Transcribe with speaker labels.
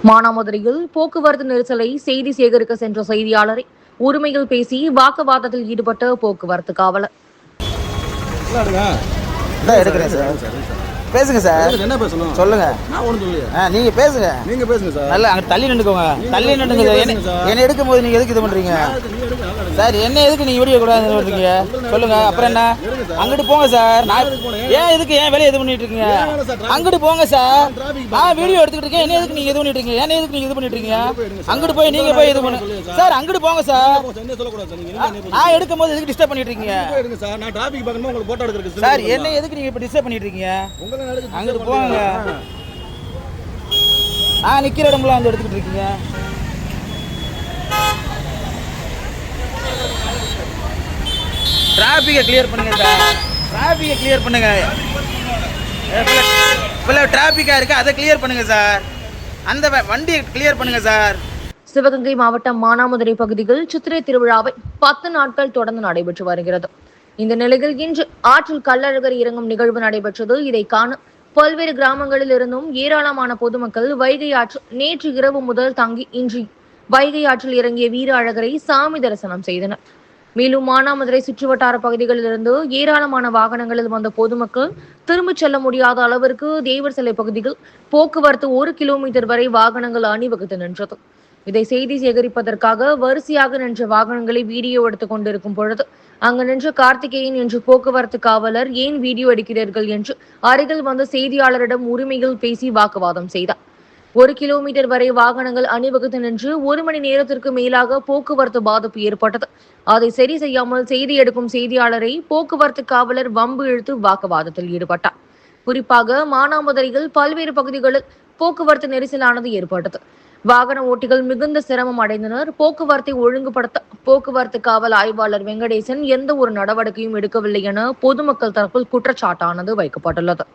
Speaker 1: மானாமதுரையில் போக்குவரத்து நெரிசலை செய்தி சேகரிக்க சென்ற செய்தியாளரை உரிமையில் பேசி வாக்குவாதத்தில் ஈடுபட்ட போக்குவரத்து காவலர்.
Speaker 2: பேசுங்க சார்.
Speaker 3: என்ன பேசணும்
Speaker 2: சொல்லுங்க.
Speaker 3: நான் ஒன்றும் சொல்லுங்க.
Speaker 2: நீங்க பேசுங்க.
Speaker 3: நீங்க பேசுங்க சார்.
Speaker 2: நல்லா அங்க தள்ளி நின்னுக்கோங்க. தள்ளி நின்னுங்க. என்ன எடுக்கும் போது நீங்க எதுக்கு இது பண்றீங்க சார்? என்ன எதுக்கு நீங்க வீடியோ கூட பண்றீங்க? சொல்லுங்க. அப்புறம் என்ன? அங்கிட்டு போங்க சார். நான் ஏன் எதுக்கு ஏன் வேலையை இது பண்ணிட்டு இருக்கீங்க? அங்கிட்டு போங்க சார். நான் வீடியோ எடுத்துக்கிட்டு இருக்கேன். என்ன எதுக்கு நீங்க இது பண்ணிட்டு இருக்கீங்க? என்ன எதுக்கு நீங்க இது பண்ணிட்டு இருக்கீங்க? அங்கிட்டு போய் நீங்க போய் இது பண்ணுங்க சார். அங்கிட்டு போங்க சார். நான் எடுக்கும் போது எதுக்கு டிஸ்டர்ப் பண்ணிட்டு இருக்கீங்க
Speaker 3: சார்? நான் டிராபிக் பார்க்கணும், உங்களுக்கு போட்டோ எடுக்கிறதுக்கு
Speaker 2: சார். என்ன எதுக்கு நீங்க இப்ப டிஸ்டர்ப் பண்ணிட்டு இருக்கீங்க? அங்கிட்டு போங்க. நான் நிக்கிற இடம்லாம் வந்து எடுத்துக்கிட்டு இருக்கீங்க. டிராபிக்கை கிளியர் பண்ணுங்க சார். டிராபிக்கை கிளியர் பண்ணுங்க. இவ்வளவு டிராபிக்கா இருக்கு, அதை கிளியர் பண்ணுங்க சார். அந்த வண்டியை கிளியர் பண்ணுங்க சார்.
Speaker 1: சிவகங்கை மாவட்டம் மானாமதுரை பகுதியில் சித்திரை திருவிழாவை 10 நாட்கள் தொடர்ந்து நடைபெற்று வருகிறது. இந்த நிலையில் இன்று ஆற்றில் கள்ளழகர் இறங்கும் நிகழ்வு நடைபெற்றது. இதை காண பல்வேறு கிராமங்களில் இருந்தும் ஏராளமான பொதுமக்கள் வைகை ஆற்றில் நேற்று இரவு முதல் தங்கி இன்று வைகை ஆற்றில் இறங்கிய வீர அழகரை சாமி தரிசனம் செய்தனர். மேலும் மானாமதுரை சுற்றுவட்டார பகுதிகளில் இருந்து ஏராளமான வாகனங்களில் வந்த பொதுமக்கள் திரும்பிச் செல்ல முடியாத அளவிற்கு தேவர் சிலை பகுதியில் போக்குவரத்து 1 கிலோமீட்டர் வரை வாகனங்கள் அணிவகுத்து நின்றது. இதை செய்தி சேகரிப்பதற்காக வரிசையாக நின்ற வாகனங்களை வீடியோ எடுத்துக் கொண்டிருக்கும் பொழுது அங்கு நின்ற கார்த்திகேயன் என்று போக்குவரத்து காவலர் ஏன் வீடியோ எடுக்கிறீர்கள் என்று அருகில் வந்த செய்தியாளரிடம் உரிமையில் பேசி வாக்குவாதம் செய்தார். 1 கிலோமீட்டர் வரை வாகனங்கள் அணிவகுத்து நின்று 1 மணி நேரத்திற்கு மேலாக போக்குவரத்து பாதிப்பு ஏற்பட்டது. அதை சரி செய்யாமல் செய்தி எடுக்கும் செய்தியாளரை போக்குவரத்து காவலர் வம்பு இழுத்து வாக்குவாதத்தில் ஈடுபட்டார். குறிப்பாக மானாமதுரையில் பல்வேறு பகுதிகளில் போக்குவரத்து நெரிசலானது ஏற்பட்டது. வாகன ஓட்டிகள் மிகுந்த சிரமம் அடைந்தனர். போக்குவரத்தை ஒழுங்குபடுத்த போக்குவரத்து காவல் ஆய்வாளர் வெங்கடேசன் எந்த ஒரு நடவடிக்கையும் எடுக்கவில்லை என பொதுமக்கள் தரப்பில் குற்றச்சாட்டானது வைக்கப்பட்டுள்ளது.